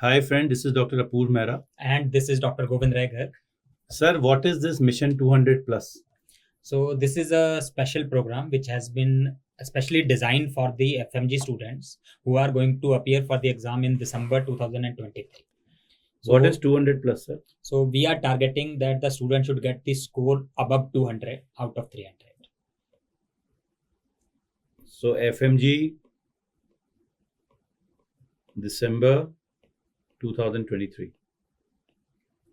Hi friend, this is Dr. Apurv Mehra. And this is Dr. Gobind Rai Garg. Sir, what is this Mission 200 Plus? So this is a special program which has been especially designed for the FMG students who are going to appear for the exam in December 2023. What is 200 plus, sir? So we are targeting that the student should get the score above 200 out of 300. So FMG December 2023.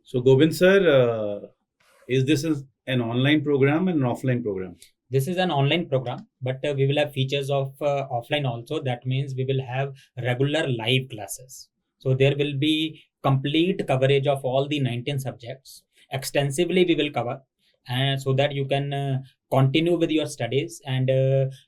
So Gobind sir, is this an online program and an offline program? This is an online program, but we will have features of offline also. That means we will have regular live classes. So there will be complete coverage of all the 19 subjects. Extensively we will cover, and so that you can continue with your studies and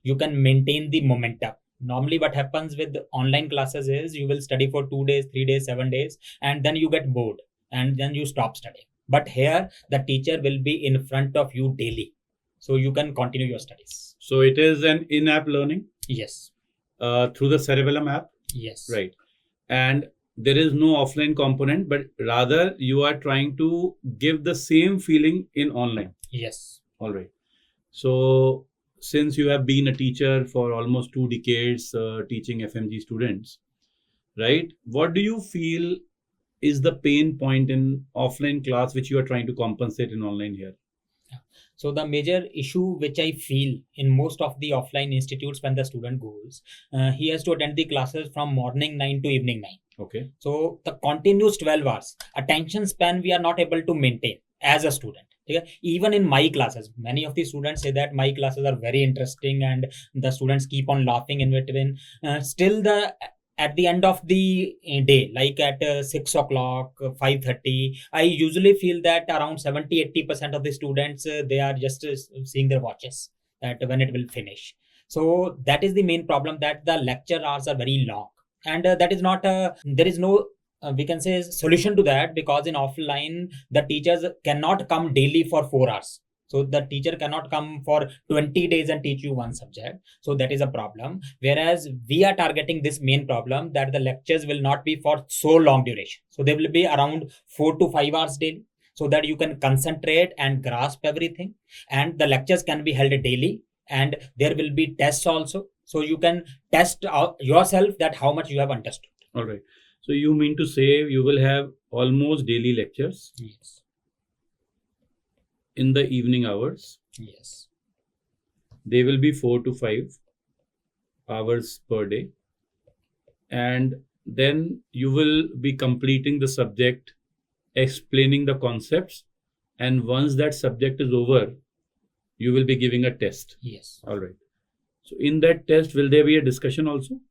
you can maintain the momentum. Normally what happens with online classes is you will study for 2 days, 3 days, 7 days, and then you get bored and then you stop studying. But here the teacher will be in front of you daily, so you can continue your studies. So it is an in-app learning? Yes. Through the Cerebellum app? Yes. Right. And there is no offline component, but rather you are trying to give the same feeling in online. Yes. All right. So since you have been a teacher for almost 2 decades teaching FMG students, right? What do you feel is the pain point in offline class which you are trying to compensate in online here? So the major issue which I feel in most of the offline institutes when the student goes, he has to attend the classes from morning 9 to evening 9. Okay. So the continuous 12 hours, attention span we are not able to maintain as a student. Okay? Even in my classes, many of the students say that my classes are very interesting and the students keep on laughing in between. Still at the end of the day, like at 6 o'clock, 5:30, I usually feel that around 70-80% of the students, they are just seeing their watches that when it will finish. So that is the main problem, that the lecture hours are very long. And that is not there is no we can say solution to that, because in offline the teachers cannot come daily for 4 hours. So the teacher cannot come for 20 days and teach you one subject. So that is a problem. Whereas we are targeting this main problem, that the lectures will not be for so long duration. So they will be around 4 to 5 hours daily, so that you can concentrate and grasp everything. And the lectures can be held daily, and there will be tests also. So you can test out yourself that how much you have understood. All right. So you mean to say you will have almost daily lectures? Yes. In the evening hours? Yes. They will be 4 to 5 hours per day. And then you will be completing the subject, explaining the concepts. And once that subject is over, you will be giving a test. Yes. All right. So in that test, will there be a discussion also?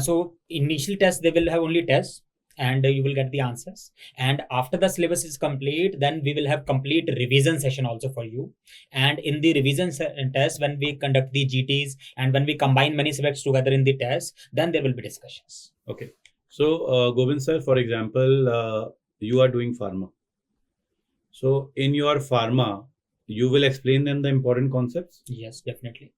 So initial test, they will have only tests, and you will get the answers. And after the syllabus is complete, then we will have complete revision session also for you. And in the revision test, when we conduct the GTs and when we combine many subjects together in the test, then there will be discussions. Okay. So Gobind sir, for example, you are doing pharma. So in your pharma, you will explain them the important concepts? Yes, definitely.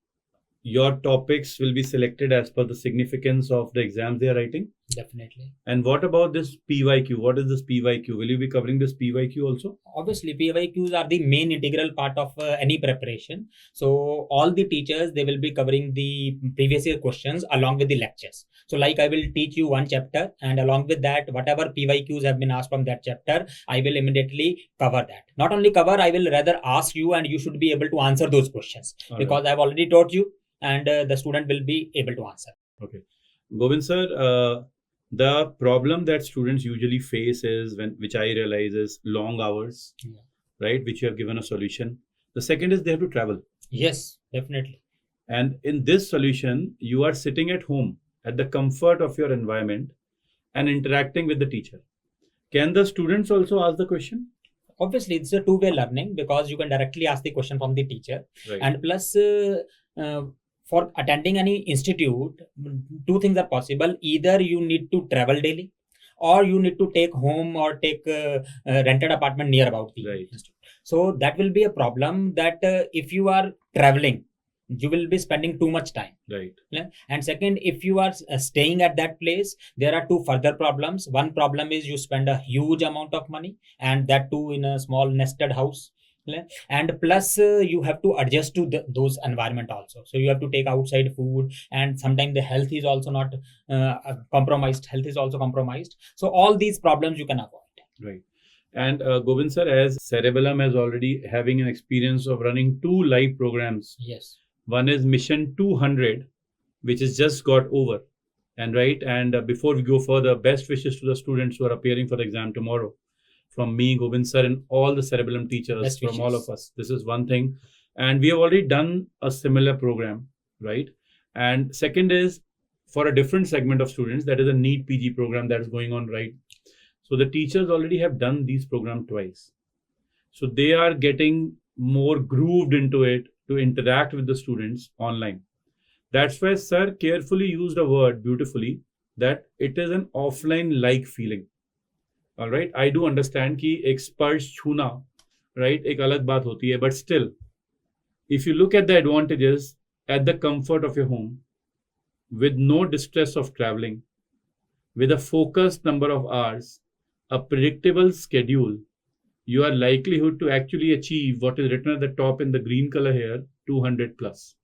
Your topics will be selected as per the significance of the exams they are writing? Definitely. And what about this PYQ? What is this PYQ? Will you be covering this PYQ also? Obviously, PYQs are the main integral part of any preparation. So all the teachers, they will be covering the previous year questions along with the lectures. So like I will teach you one chapter, and along with that, whatever PYQs have been asked from that chapter, I will immediately cover that. Not only cover, I will rather ask you, and you should be able to answer those questions, because I've already taught you, and the student will be able to answer. Okay. Gobind sir, the problem that students usually face is, which I realize, is long hours, right? Which you have given a solution. The second is they have to travel. Yes, definitely. And in this solution, you are sitting at home at the comfort of your environment and interacting with the teacher. Can the students also ask the question? Obviously, it's a two-way learning, because you can directly ask the question from the teacher. Right. And plus, for attending any institute, two things are possible. Either you need to travel daily, or you need to take home or take a rented apartment near about the institute. So that will be a problem, that if you are traveling, you will be spending too much time. Right. And second, if you are staying at that place, there are two further problems. One problem is you spend a huge amount of money, and that too in a small nested house. And plus you have to adjust to those environment also, so you have to take outside food, and sometimes the health is also not compromised. So all these problems you can avoid. Right. And Gobind sir, as Cerebellum is already having an experience of running 2 live programs. Yes. One is Mission 200, which has just got over. And right, and before we go further, best wishes to the students who are appearing for the exam tomorrow. From me, Gobind sir, and all the Cerebellum teachers, Best from wishes. all of us. This is one thing. And we have already done a similar program, right? And second is for a different segment of students, that is a NEET PG program that is going on, right? So the teachers already have done these programs twice. So they are getting more grooved into it to interact with the students online. That's why sir carefully used a word beautifully, that it is an offline-like feeling. All right, I do understand कि एक स्पर्श छूना, right, एक अलग बात होती है, but still, if you look at the advantages at the comfort of your home, with no distress of traveling, with a focused number of hours, a predictable schedule, you are likelihood to actually achieve what is written at the top in the green color here, 200 plus.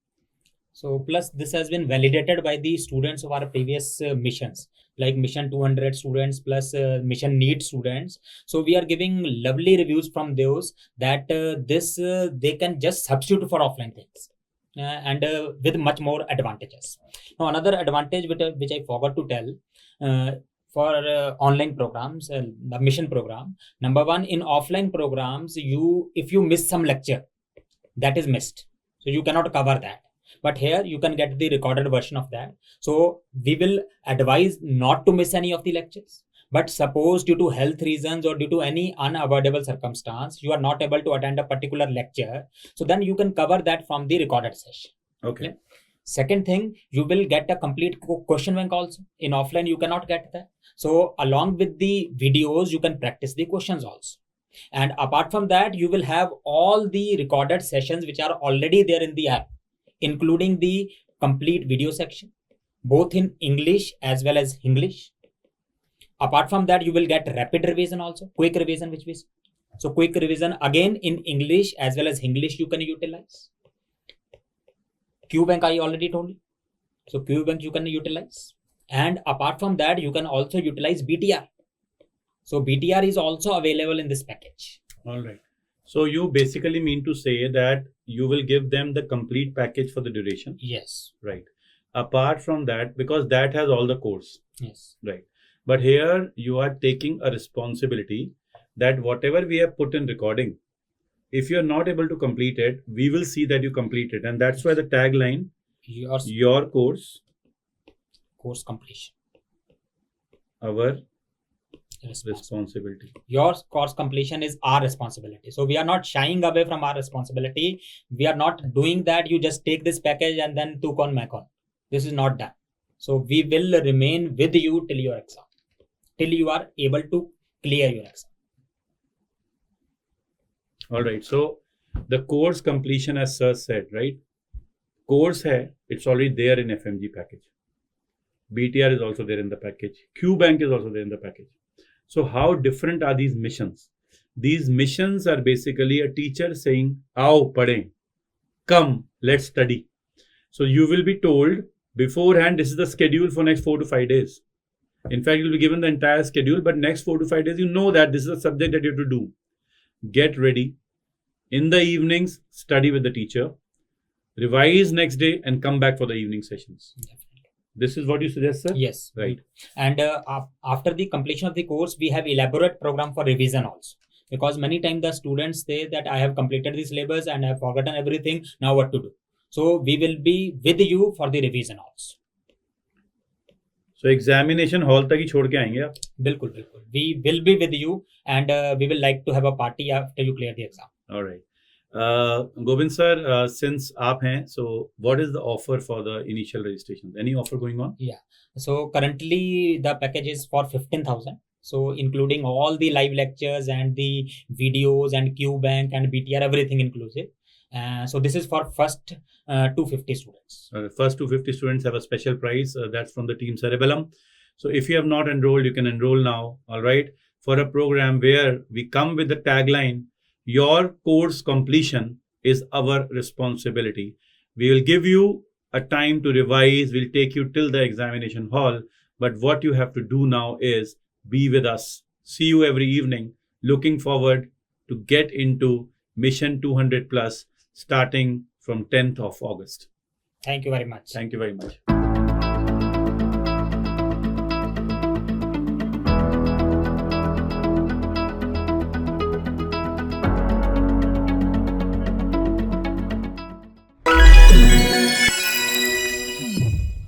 So plus this has been validated by the students of our previous missions, like Mission 200 students plus Mission NEET students. So we are giving lovely reviews from those that they can just substitute for offline things. And with much more advantages. Now another advantage which I forgot to tell, for online programs, the mission program, number one, in offline programs, if you miss some lecture, that is missed, so you cannot cover that. But here you can get the recorded version of that. So we will advise not to miss any of the lectures. But suppose due to health reasons or due to any unavoidable circumstance, you are not able to attend a particular lecture, so then you can cover that from the recorded session. Okay. Second thing, you will get a complete question bank also. In offline, you cannot get that. So along with the videos, you can practice the questions also. And apart from that, you will have all the recorded sessions which are already there in the app, including the complete video section, both in English as well as Hinglish. Apart from that, you will get rapid revision also, quick revision, which means, so quick revision again in English as well as Hinglish you can utilize. QBank I already told you. So QBank you can utilize. And apart from that, you can also utilize BTR. So BTR is also available in this package. All right. So you basically mean to say that you will give them the complete package for the duration? Yes. Right. Apart from that, because that has all the course. Yes. Right. But here you are taking a responsibility that whatever we have put in recording, if you are not able to complete it, we will see that you complete it. And that's why the tagline, your course completion, our responsibility. Your course completion is our responsibility. So we are not shying away from our responsibility. We are not doing that. You just take this package and then took on Mac on. This is not done. So we will remain with you till your exam, till you are able to clear your exam. All right. So the course completion, as sir said, right? Course hai, it's already there in FMG package. BTR is also there in the package. QBank is also there in the package. So how different are these missions? These missions are basically a teacher saying, "Aao padhe, come, let's study." So you will be told beforehand, this is the schedule for next 4 to 5 days. In fact, you'll be given the entire schedule, but next 4 to 5 days, you know that this is a subject that you have to do. Get ready. In the evenings, study with the teacher. Revise next day and come back for the evening sessions. Definitely. This is what you suggest, sir? Yes. Right. And after the completion of the course, we have elaborate program for revision also. Because many times the students say that I have completed the syllabus and I have forgotten everything. Now what to do? So we will be with you for the revision also. So examination hall तक ही छोड़ के आएंगे आप? बिल्कुल बिल्कुल. We will be with you and we will like to have a party after you clear the exam. All right. Gobind sir, since aap hain, so what is the offer for the initial registration? Any offer going on? Yeah. So currently the package is for 15,000. So including all the live lectures and the videos and QBank and BTR, everything inclusive. So this is for first 250 students. First 250 students have a special prize. That's from the team Cerebellum. So if you have not enrolled, you can enroll now. All right. For a program where we come with the tagline, your course completion is our responsibility. We will give you a time to revise. We'll take you till the examination hall. But what you have to do now is be with us. See you every evening. Looking forward to get into Mission 200 Plus starting from 10th of August. Thank you very much. Thank you very much.